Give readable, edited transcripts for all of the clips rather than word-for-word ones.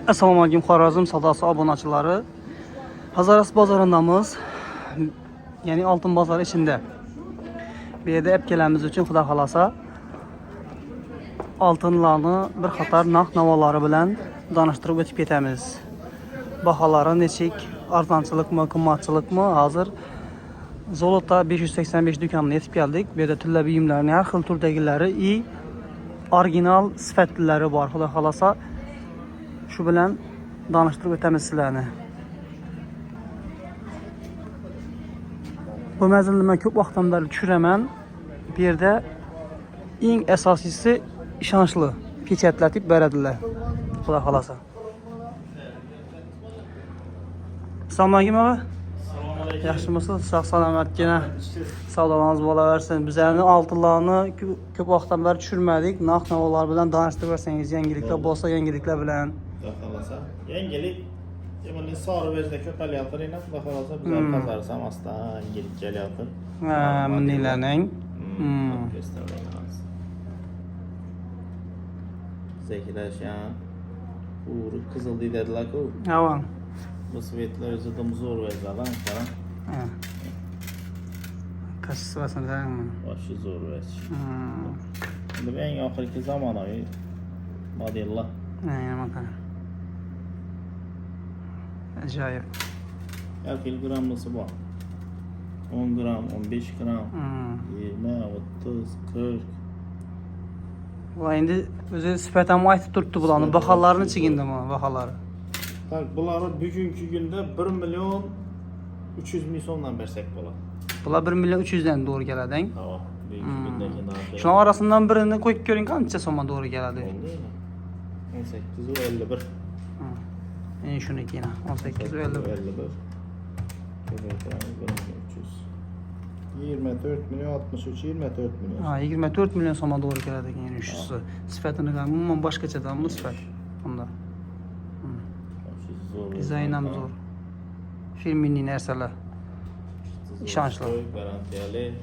Assalamu alaikum Xorazm savdosi obunaçıları. Hazaras bazarındamız. Yani altın bazarı içinde. Bir yerde epkelerimiz için xuda xalasa altınlarını bir qatar naq navaları bilan danıştırıb ötüb ketamiz. Bahaları neçik, arzançılıkmı, qımmatçılıkmı? Hazır Zolot'ta 585 dükkanına yetib geldik. Bu yerdə türlü buyumların hər xil türdəgiləri i orijinal sifətliləri var. Xuda xalasa şu bilan danıştırıb ötəmiz sizlərni. Bu məzildə mən çox vaxtdan bəri düşürəmən. Bir yerdə ən əsasisi işançlı peçətlətib bərədirlər. Xuda xalasa. Salamünaleyküm ağa. Yaxşı mısınız? Sağ salamat yenə savdalarınız bola versin. Bizlərini altınlarını çox vaxtdan bəri düşürmədik. Naq navalar bilan danışdırıb versəniz, yeniliklər bolsa yeniliklər bilan. Baxalasa, yenilik deməli sarı vəcdə köpəlyatır ilə baxalasa bizə pazarsan aslan yenilik gəlyatır. Hə, minlərlə. Zekiləşən uğru qızıl dedilər ki, Avan. bu svetlər özü də zor vəcdadan falan. Hə. Kaçısı varsan da. Başı zor vəc. İndi ən axırki zamanı modellər. Aynen bakalım. Acayip. Hər kilogramlısı var. 10 gram, 15 gram, 20, 30, 40. Valla indi özü sifətəmi aytıb durdu bulanı. Baxallarını çəkindi mi? Baxalları. Bak bunları bugünkü gündə 1 milyon 300 min sonla versək bula. Bunlar 1 milyon 300'den doğru gələdin. Tamam. Bugünkü gündəki narxı. Şunun arasından birini koyup görün kança soma doğru gələdi. 1851. En şunu yine 18 50. 51. 24 milyon 63 24 milyon. Ha 24 milyon soma doğru gələdi yəni üçüsü. Sifətini qanımman başqaçadan mı sifət? Onda. Dizaynam zor. Filminin ərsələ. İşançlı. Garantiyeli.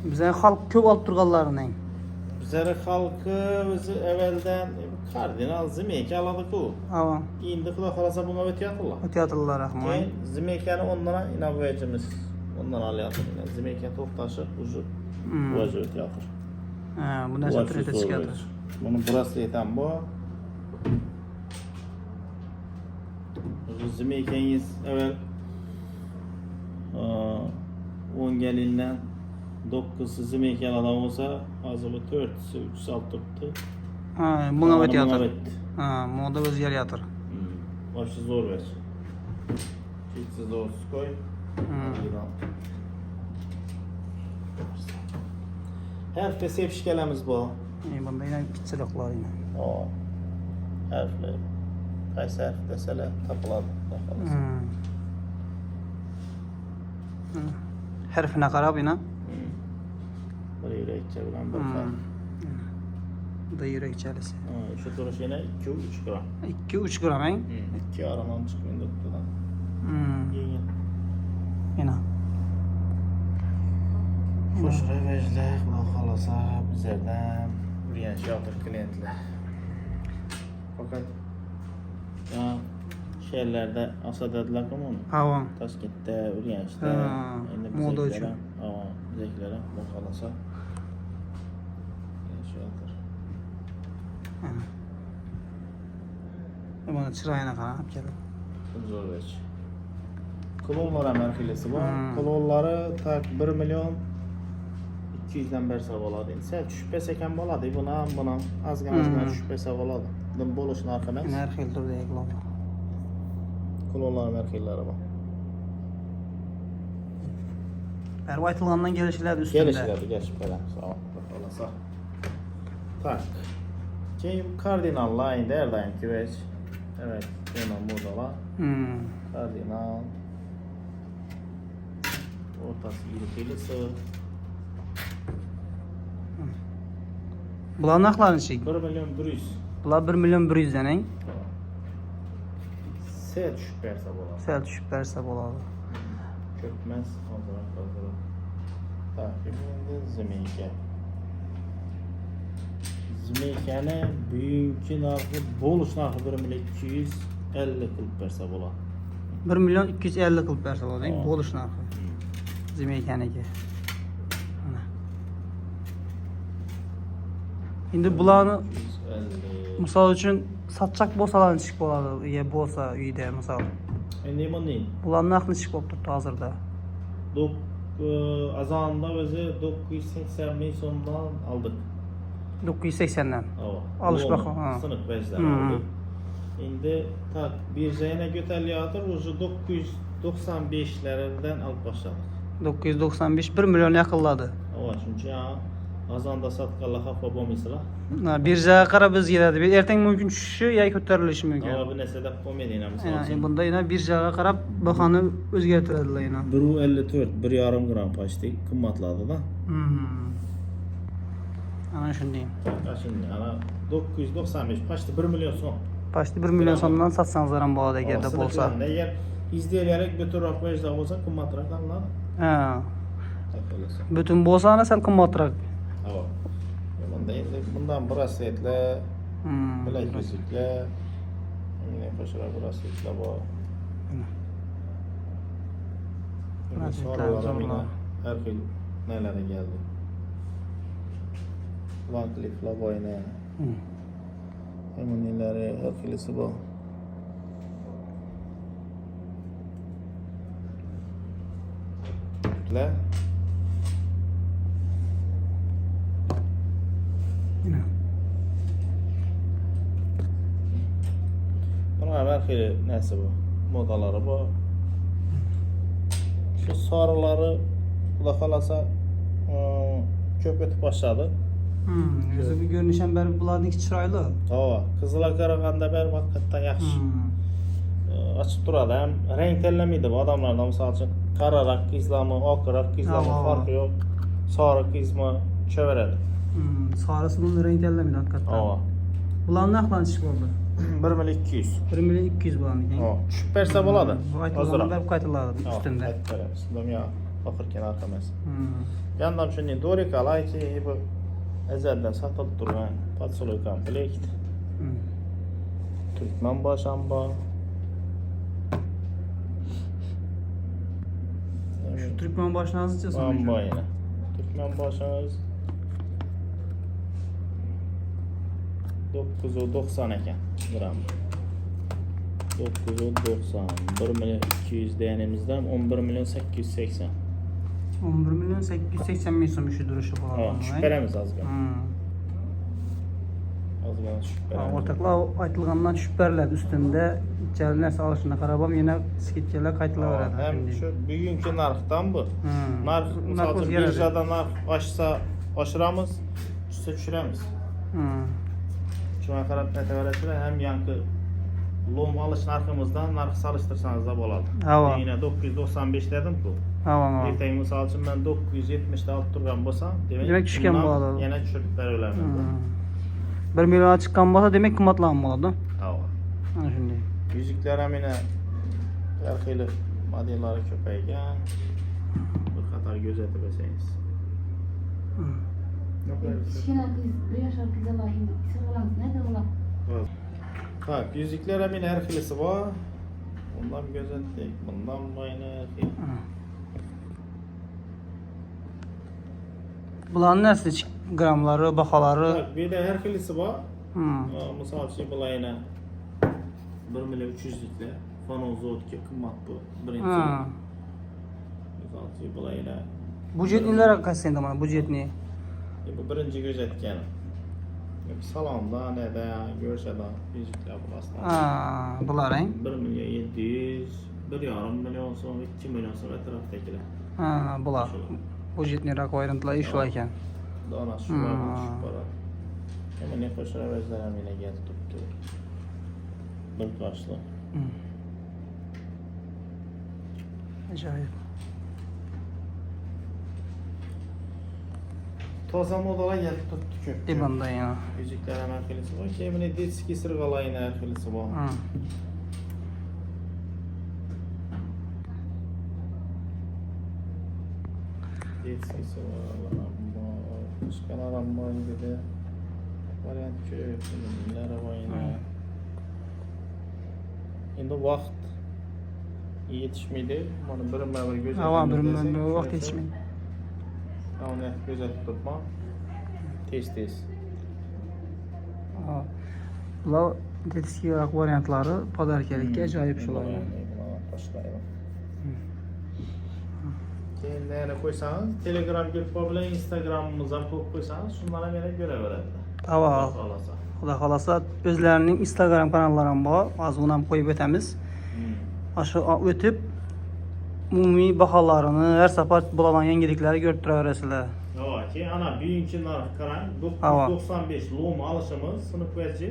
Bizə xalq köp alıb durğanlarını. Bizə xalqı özü əvvəldən kardinal zimeyki aladı bu. Ava. İndi xuda xalasa buna ötəyatırlar. Ötəyatırlar rəhmən. Zimeykəni onlara inavvericimiz. Ondan alayatır. Zimeykən toptaşır, ucu. Bu özü ötəyatır. Bu nəsə türətə çıxadır. Bunun burası etan bu. Zimeykəniz əvvəl 10 gəlindən 9'u zimeykən adam olsa azı bu 4'sü 3 sal tuttu. Buna ötəyatır. Moda öz yer yatır. Başı zor ver. Çitsiz doğrusu koy. Hərfdə sevişkələmiz bu. Bunda yine pitçiliklar yine. Hərflər. Qaysı hərf desələr tapıladı. Hərfinə qarab yine. Bir yürəkçə bilən bir xərf. Bu da yürek çəlisi. Şu duruş yine 2-3 gram. 2-3 gram hein? 2 aradan çıxmıyor doktordan. Yeni. Yine. Xoş rəvəclər, Xuda xalasa bizlərdən ürəyən şahdır klientlər. Fakat şəhərlərdə asadadilər ki onu. Hava. Taskentdə, Ürgəncdə. Moda üçün. Bizəklərə Xuda xalasa şahdır. Bana çırağına qarab gəlib. Zor veç. Klonlara mərxilesi var. Klonları tak 1 milyon 200'den bərsə oladı. Sən şübhə çəkən boladı. Buna az qana şübhə çəkən boladı. Bunun boluşun arxaməz. Mərxil dur deyək lan. Klonlar mərxilləri var. Ervaytılandan gelişilərdi üstündə. Gelişilərdi, geçip gələm. Sağ ol. Sağ. Tak. Kim kardinallar indi hər daim ki veç. Evet, bunun modala. Kardinal. Ortası yürütüylü sığ. Bunlar naqlarını çək? 1 milyon 100. Bunlar 1 milyon 100'dən hein? Sel düşüb bərsə boladı. Sel düşüb bərsə boladı. Köpməz, hazır. Takip edin, Zimeykə. Jamaikani bugünkü narxı, boluş narxı 1 milyon 250 qilib bersa bo'ladi. 1 milyon 250 qilib bersa bo'ladi, Aa. bo'lish narxi. Jamaikaniga. Mana. Endi bularni 250. misol uchun satchak bo'lsalar nechik bo'ladi? Ega bo'lsa uyda misol. Endi nima? Bularning narxi nechik bo'lib turibdi hozirda? Azonda o'zi 980 ming so'mdan oldik. 980 dan. Alış bakalım, ha. Sınıf vecden Hı. aldık. Şimdi tak birjayına götürüyordur. Ucu 995'lerden alıp başladık. 995 1 milyon yaqinladi. Çünkü ya azanda satqanlar xafa bo'lmaysizlar. Birjaga qarab o'zgaradi. Ertaga mumkin tushishi yoki ko'tarilishi mumkin. Bu narsa deb qo'ymaydi misol Yani uchun. bunda yine birjaga qarab bahoni o'zgartiradilar yine. 154 1,5 gram почти qimmatladi da. Ana shunday. Şimdi ana 995 почти 1 milyon so'm. Почти 1 milyon so'mdan satsangiz ham bo'ladi agarda bo'lsa. Eğer izleyerek götürüp vecda olsa qimmatroq alınadi. Ha. Takılırsa. Butun bo'lsa ana sal qimmatroq. Tamam. Bundan brasletler, bilek yüzükler, yine koşara brasletler var. Sorulara yine her şey nelere geldi. Van Cleef'la var yine. Hemen ileri her filisi var. Le. Yine. Bunlar her şey neyse bu. Modaları bu. Şu sarıları kula kalasa köp ötüp başladı. Özü bir görünüşen beri bularniki chiroyli. Ova, qizilga qaraganda beri haqiqatdan yaxshi. Açıp duradi ham renk tanlamaydi bu odamlarda misol uchun qararoq qizlarmi, oqroq qizlarmi farqi yo'q. Sariq qizmi cho'veradi. Sarısı bunun renk tanlamaydi hakikaten. Ova. Bularning narxlari nechik bo'ldi? 1 milyon 200. 1 milyon 200 bularniki. Ova, tushib bersa bo'ladi. Aytilgan berib qaytiladi üstünde. Qaytaramiz. Dunyo oxirgi narx emas. Yandan shunday Dorika Light bu ezelden satılıp duran Patsoloy komplekt. Türkmen başamba. Şu Türkmen başına azıcık Bamba yine. Türkmen başımız 990 eken gram. 990. 1 milyon 200 değerimizden 11 milyon 880. 11 milyon 880 bin so'm shu duruşu Ha, bo'ladi. şüphelemiz az gana. Az gana şüphelemiz. O'rtoqlar aytilgandan tushib beriladi üstünde ichari narsa olishini qarab ham yana skidkalar qaytilaveradi. Hem şu bugünkü narxdan bu. Narx Narx misal o'zgaradi. birjada narx oshsa oshiramiz, tushsa tushiramiz. Shunga qarab aytaverasizlar, hem yankı lom alış narximizdan narx solishtirsangiz da bo'ladi. Yine 995 dedim-ku. Ertaga misol uchun men 970 da olib turgan bo'lsam, demak tushgan bo'ladi. Yana tushirib beraveramiz. 1 million chiqqan bo'lsa, demak qimmatlangan bo'ladi. Ha. Ana shunday. Yüzükler ham yana har xil modellari ko'paygan. Bir qator kuzatib olsangiz. Kichkina qiz, 1 yoshar qizlar endi sig'ilamiz, nega ular? Tak, yüzükler ham yana har xilisi bor. Bundan kuzatdik, bundan boyna. Bularning narsa gramlari, baholari. Tak, bir de her xilisi bor. Misol uchun bular yana 1 milyon 300'lükler. Fanozotki qimmat bu. Birinchi. Misol uchun bular yana Budjetnilar qaysi endi mana budjetni? bu birinchi ko'rsatganim. Salonda, neda, go'shada yüzükler bu aslında. Bular ham 1 milyon 700, 1,5 milyon so'm, 2 milyon so'm atrofdagilar. Bular. Budjetniroq ayrıntılar ishlar ekan. Dona shu para. Hemen ne qo'shiraversalar ham yana kelib turibdi. Bir qarshilar. Ajoyib. Toza modalar gelib turibdi ko'p. Bunda yana. Yüzükler ham har xilisi bor. Keyin detskiy sirg'alar yana har xilisi bor. Detskiy sirg'alar ham bor. Boshqalar ham bor dedi. Variant ko'p. Bunlar o'yini. Endi vaqt yetishmaydi. Mana birma-bir go'zal. Hava bir vaqt yetishmaydi. Uni kuzatib turibman. Tez. Bular detskiy variantlari podarkalikka ajoyib shular. Keyin yana qo'ysangiz, Telegram gruppa bilan Instagramimiz ham qo'yib qo'ysangiz, shundan ham yana ko'raveradi. Tamam. Xudo xolasa o'zlarining Instagram kanallari ham bor. Hozir uni ham qo'yib o'tamiz. Shu o'tib umumiy baholarini, har safar bo'ladigan yangiliklarni ko'rib turaverasizlar. Yo'q, ana birinchi narx qarang, 995 lom alishimiz sinfgacha.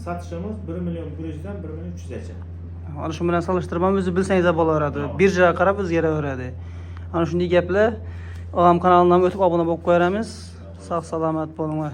Satishimiz 1 million 100 dan 1 million 300 gacha. Ana shu bilan solishtirib ham o'zi bilsangiz ham bo'laveradi. Birjaga qarab o'zgaraveradi. Ana shunday gaplar Olam kanalidan o'tib obuna bo'lib qo'yamiz. Sog' salomat bo'linglar.